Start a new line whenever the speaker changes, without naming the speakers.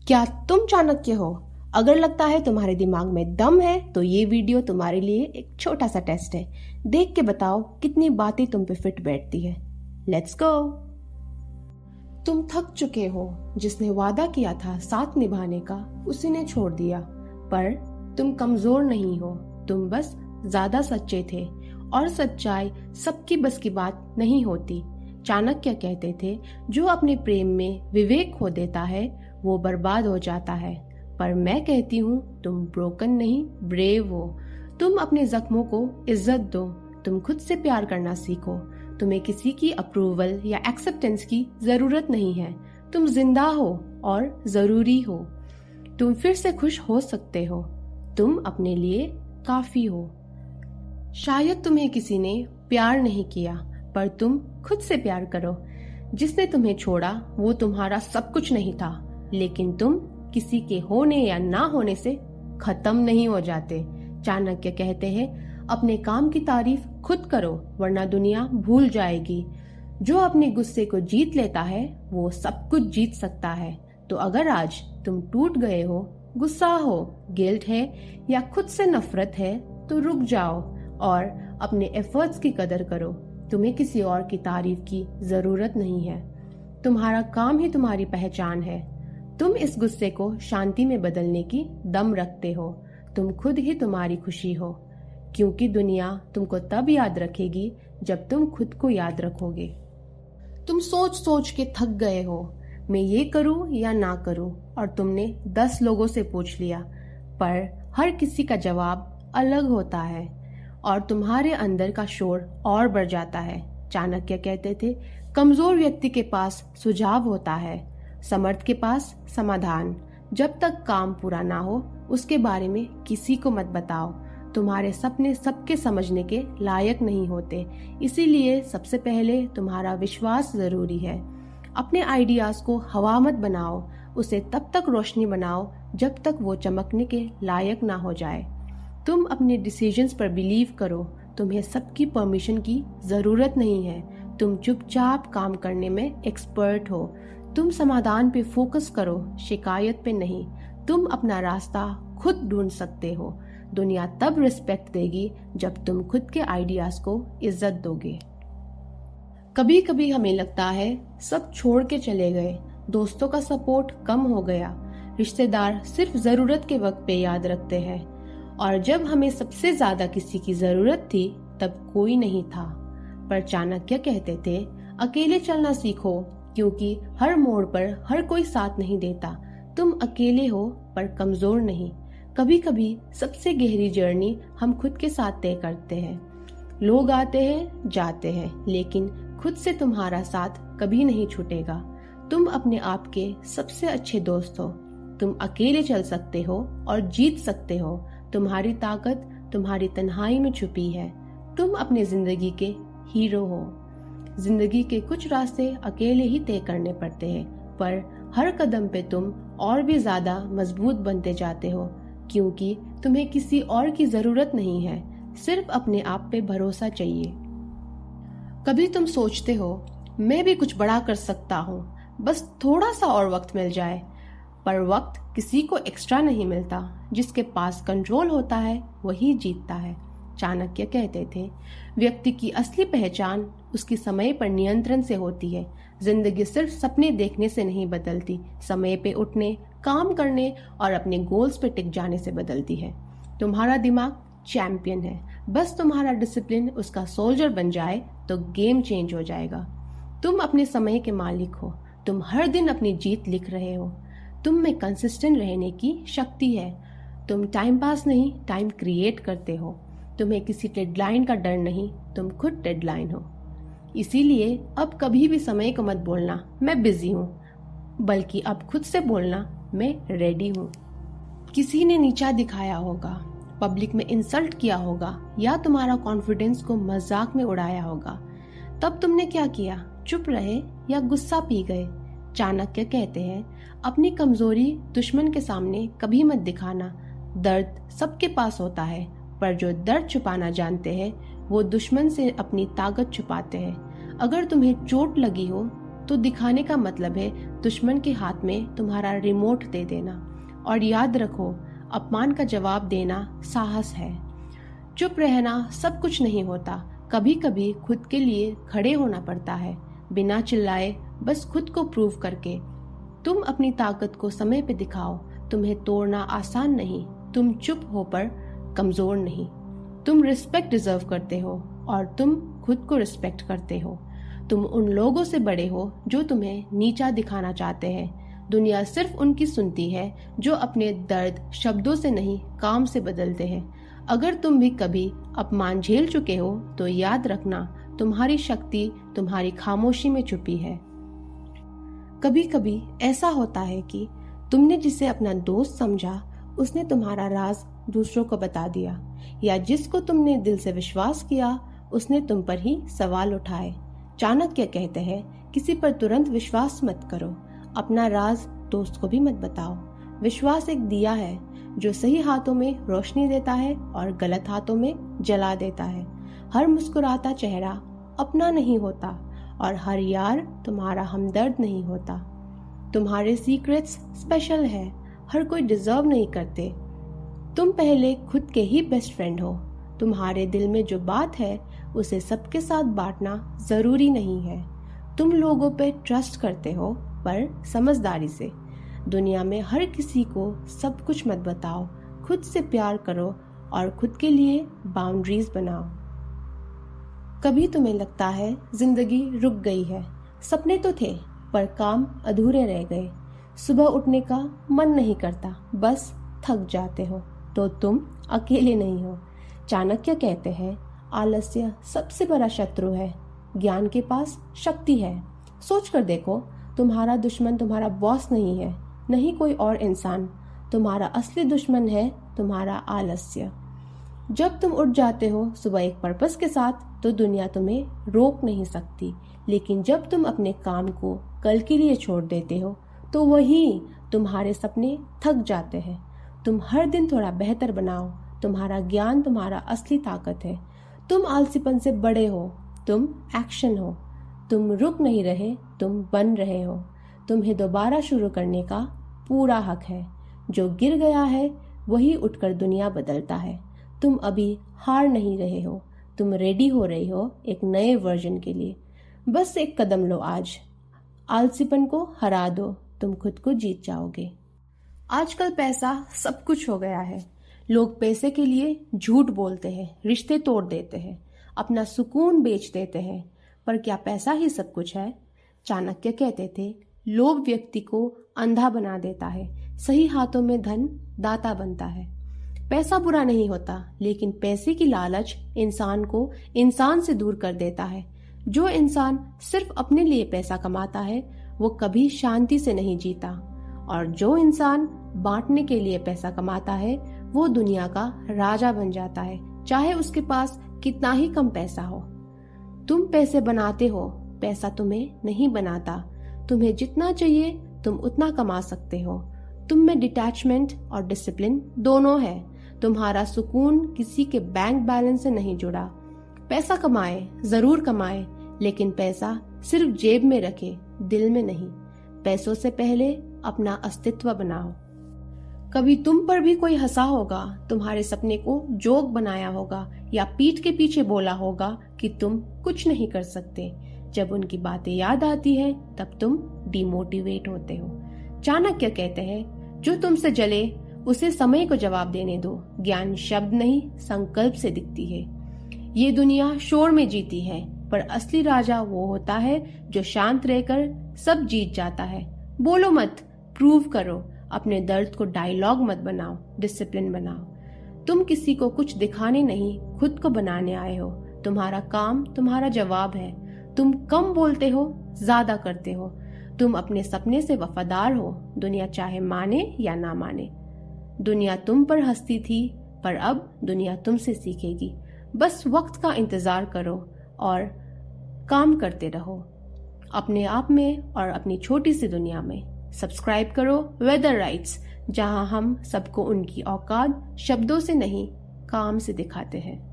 क्या तुम चाणक्य हो? अगर लगता है तुम्हारे दिमाग में दम है तो ये वीडियो तुम्हारे लिए एक छोटा सा टेस्ट है। देख के बताओ कितनी बातें तुम पे फिट बैठती है। Let's go. तुम थक चुके हो। जिसने वादा किया था साथ निभाने का उसी ने छोड़ दिया। पर तुम कमजोर नहीं हो, तुम बस ज्यादा सच्चे थे। और सच्चाई सबकी बस की बात नहीं होती। चाणक्य कहते थे, जो अपने प्रेम में विवेक खो देता है वो बर्बाद हो जाता है। पर मैं कहती हूँ, तुम ब्रोकन नहीं, ब्रेव हो। तुम अपने जख्मों को इज्जत दो। तुम खुद से प्यार करना सीखो। तुम्हें किसी की अप्रूवल या एक्सेप्टेंस की जरूरत नहीं है। तुम जिंदा हो और जरूरी हो। तुम फिर से खुश हो सकते हो। तुम अपने लिए काफी हो। शायद तुम्हें किसी ने प्यार नहीं किया, पर तुम खुद से प्यार करो। जिसने तुम्हें छोड़ा वो तुम्हारा सब कुछ नहीं था, लेकिन तुम किसी के होने या ना होने से खत्म नहीं हो जाते। चाणक्य कहते हैं, अपने काम की तारीफ खुद करो, वरना दुनिया भूल जाएगी। जो अपने गुस्से को जीत लेता है वो सब कुछ जीत सकता है। तो अगर आज तुम टूट गए हो, गुस्सा हो, गिल्ट है या खुद से नफरत है, तो रुक जाओ और अपने एफर्ट्स की कदर करो। तुम्हें किसी और की तारीफ की जरूरत नहीं है। तुम्हारा काम ही तुम्हारी पहचान है। तुम इस गुस्से को शांति में बदलने की दम रखते हो। तुम खुद ही तुम्हारी खुशी हो, क्योंकि दुनिया तुमको तब याद रखेगी जब तुम खुद को याद रखोगे। तुम सोच सोच के थक गए हो, मैं ये करूं या ना करूं, और तुमने 10 लोगों से पूछ लिया, पर हर किसी का जवाब अलग होता है और तुम्हारे अंदर का शोर और बढ़ जाता है। चाणक्य कहते थे, कमजोर व्यक्ति के पास सुझाव होता है, समर्थ के पास समाधान। जब तक काम पूरा ना हो उसके बारे में किसी को मत बताओ। तुम्हारे सपने सबके समझने के लायक नहीं होते, इसीलिए सबसे पहले तुम्हारा विश्वास जरूरी है। अपने आइडियाज को हवा मत बनाओ, उसे तब तक रोशनी बनाओ जब तक वो चमकने के लायक ना हो जाए। तुम अपने डिसीजंस पर बिलीव करो। तुम्हें सबकी परमिशन की जरूरत नहीं है। तुम चुपचाप काम करने में एक्सपर्ट हो। तुम समाधान पे फोकस करो, शिकायत पे नहीं। तुम अपना रास्ता खुद ढूंढ सकते हो। दुनिया तब रिस्पेक्ट देगी जब तुम खुद के आइडियाज को इज्जत दोगे। कभी कभी हमें लगता है सब छोड़ के चले गए, दोस्तों का सपोर्ट कम हो गया, रिश्तेदार सिर्फ जरूरत के वक्त पे याद रखते हैं, और जब हमें सबसे ज्यादा किसी की जरूरत थी तब कोई नहीं था। पर चाणक्य कहते थे, अकेले चलना सीखो, क्योंकि हर मोड़ पर हर कोई साथ नहीं देता। तुम अकेले हो पर कमजोर नहीं। कभी कभी सबसे गहरी जर्नी हम खुद के साथ तय करते हैं। लोग आते हैं जाते हैं, लेकिन खुद से तुम्हारा साथ कभी नहीं छूटेगा। तुम अपने आप के सबसे अच्छे दोस्त हो। तुम अकेले चल सकते हो और जीत सकते हो। तुम्हारी ताकत तुम्हारी तन्हाई में छुपी है। तुम अपने जिंदगी के हीरो हो। जिंदगी के कुछ रास्ते अकेले ही तय करने पड़ते हैं, पर हर कदम पे तुम और भी ज्यादा मजबूत बनते जाते हो, क्योंकि तुम्हें किसी और की जरूरत नहीं है, सिर्फ अपने आप पे भरोसा चाहिए। कभी तुम सोचते हो, मैं भी कुछ बड़ा कर सकता हूँ, बस थोड़ा सा और वक्त मिल जाए। पर वक्त किसी को एक्स्ट्रा नहीं मिलता। जिसके पास कंट्रोल होता है वही जीतता है। चाणक्य कहते थे, व्यक्ति की असली पहचान उसकी समय पर नियंत्रण से होती है। जिंदगी सिर्फ सपने देखने से नहीं बदलती, समय पे उठने, काम करने और अपने गोल्स पे टिक जाने से बदलती है। तुम्हारा दिमाग चैंपियन है, बस तुम्हारा डिसिप्लिन उसका सोल्जर बन जाए तो गेम चेंज हो जाएगा। तुम अपने समय के मालिक हो। तुम हर दिन अपनी जीत लिख रहे हो। तुम में कंसिस्टेंट रहने की शक्ति है। तुम टाइम पास नहीं, टाइम क्रिएट करते हो। तुम्हें किसी डेडलाइन का डर नहीं, तुम खुद डेडलाइन हो। इसीलिए अब कभी भी समय को मत बोलना मैं बिजी हूँ, बल्कि अब खुद से बोलना मैं रेडी हूँ। किसी ने नीचा दिखाया होगा, पब्लिक में इंसल्ट किया होगा, या तुम्हारा कॉन्फिडेंस को मजाक में उड़ाया होगा, तब तुमने क्या किया? चुप रहे या गुस्सा पी गए? चाणक्य कहते हैं, अपनी कमजोरी दुश्मन के सामने कभी मत दिखाना। दर्द सबके पास होता है, पर जो दर्द छुपाना जानते हैं वो दुश्मन से अपनी ताकत छुपाते हैं। अगर तुम्हें चोट लगी हो तो दिखाने का मतलब है दुश्मन के हाथ में तुम्हारा रिमोट दे देना। और याद रखो, अपमान का जवाब देना साहस है। चुप रहना सब कुछ नहीं होता, कभी कभी खुद के लिए खड़े होना पड़ता है, बिना चिल्लाए, बस खुद को प्रूव करके। तुम अपनी ताकत को समय पे दिखाओ। तुम्हें तोड़ना आसान नहीं, तुम चुप हो पर कमजोर नहीं। तुम रिस्पेक्ट डिजर्व करते हो और तुम खुद को रिस्पेक्ट करते हो। तुम उन लोगों से बड़े हो जो तुम्हें नीचा दिखाना चाहते हैं। दुनिया सिर्फ उनकी सुनती है जो अपने दर्द शब्दों से नहीं, काम से बदलते हैं। अगर तुम भी कभी अपमान झेल चुके हो तो याद रखना, तुम्हारी शक्ति तुम्हारी खामोशी में छुपी है। कभी कभी ऐसा होता है कि तुमने जिसे अपना दोस्त समझा, उसने तुम्हारा राज दूसरों को बता दिया, या जिसको तुमने दिल से विश्वास किया, उसने तुम पर ही सवाल उठाए। चाणक्य कहते हैं, किसी पर तुरंत विश्वास मत करो, अपना राज दोस्त को भी मत बताओ। विश्वास एक दिया है जो सही हाथों में रोशनी देता है और गलत हाथों में जला देता है। हर मुस्कुराता चेहरा अपना नहीं होता और हर यार तुम्हारा हमदर्द नहीं होता। तुम्हारे सीक्रेट्स स्पेशल है, हर कोई डिजर्व नहीं करते। तुम पहले खुद के ही बेस्ट फ्रेंड हो। तुम्हारे दिल में जो बात है उसे सबके साथ बांटना जरूरी नहीं है। तुम लोगों पे ट्रस्ट करते हो पर समझदारी से। दुनिया में हर किसी को सब कुछ मत बताओ, खुद से प्यार करो और खुद के लिए बाउंड्रीज बनाओ। कभी तुम्हें लगता है जिंदगी रुक गई है, सपने तो थे पर काम अधूरे रह गए। सुबह उठने का मन नहीं करता, बस थक जाते हो, तो तुम अकेले नहीं हो। चाणक्य कहते हैं, आलस्य सबसे बड़ा शत्रु है, ज्ञान के पास शक्ति है। सोच कर देखो, तुम्हारा दुश्मन तुम्हारा बॉस नहीं है, नहीं कोई और इंसान। तुम्हारा असली दुश्मन है तुम्हारा आलस्य। जब तुम उठ जाते हो सुबह एक पर्पस के साथ, तो दुनिया तुम्हें रोक नहीं सकती। लेकिन जब तुम अपने काम को कल के लिए छोड़ देते हो, तो वही तुम्हारे सपने थक जाते हैं। तुम हर दिन थोड़ा बेहतर बनाओ, तुम्हारा ज्ञान तुम्हारा असली ताकत है। तुम आलसीपन से बड़े हो, तुम एक्शन हो। तुम रुक नहीं रहे, तुम बन रहे हो। तुम्हें दोबारा शुरू करने का पूरा हक है। जो गिर गया है वही उठकर दुनिया बदलता है। तुम अभी हार नहीं रहे हो, तुम रेडी हो रही हो एक नए वर्जन के लिए। बस एक कदम लो आज, आलसीपन को हरा दो, तुम खुद को जीत जाओगे। आजकल पैसा सब कुछ हो गया है। लोग पैसे के लिए झूठ बोलते हैं, रिश्ते तोड़ देते हैं, अपना सुकून बेच देते हैं। पर क्या पैसा ही सब कुछ है? चाणक्य कहते थे, लोभ व्यक्ति को अंधा बना देता है, सही हाथों में धन दाता बनता है। पैसा बुरा नहीं होता, लेकिन पैसे की लालच इंसान को इंसान से दूर कर देता है। जो इंसान सिर्फ अपने लिए पैसा कमाता है, वो कभी शांति से नहीं जीता। और जो इंसान बांटने के लिए पैसा कमाता है, वो दुनिया का राजा बन जाता है, चाहे उसके पास कितना ही कम पैसा हो। तुम पैसे बनाते हो, पैसा तुम्हें नहीं बनाता। तुम्हें जितना चाहिए तुम उतना कमा सकते हो। तुम में डिटैचमेंट और डिसिप्लिन दोनों है। तुम्हारा सुकून किसी के बैंक बैलेंस से नहीं जुड़ा। पैसा कमाए, जरूर कमाए, लेकिन पैसा सिर्फ जेब में रखे, दिल में नहीं। पैसों से पहले अपना अस्तित्व बनाओ। कभी तुम पर भी कोई हंसा होगा, तुम्हारे सपने को जोक बनाया होगा, या पीठ के पीछे बोला होगा कि तुम कुछ नहीं कर सकते। जब उनकी बातें याद आती है, तब तुम डिमोटिवेट होते हो। चाणक्य कहते हैं, जो तुमसे जले उसे समय को जवाब देने दो। ज्ञान शब्द नहीं, संकल्प से दिखती है। ये दुनिया शोर में जीती है, पर असली राजा वो होता है जो शांत रहकर सब जीत जाता है। बोलो मत, प्रूव करो। अपने दर्द को डायलॉग मत बनाओ, डिसिप्लिन बनाओ। तुम किसी को कुछ दिखाने नहीं, खुद को बनाने आए हो। तुम्हारा काम तुम्हारा जवाब है। तुम कम बोलते हो, ज्यादा करते हो। तुम अपने सपने से वफादार हो, दुनिया चाहे माने या ना माने। दुनिया तुम पर हंसती थी, पर अब दुनिया तुमसे सीखेगी। बस वक्त का इंतजार करो और काम करते रहो, अपने आप में और अपनी छोटी सी दुनिया में। सब्सक्राइब करो वेदर राइट्स, जहां हम सबको उनकी औकात शब्दों से नहीं, काम से दिखाते हैं।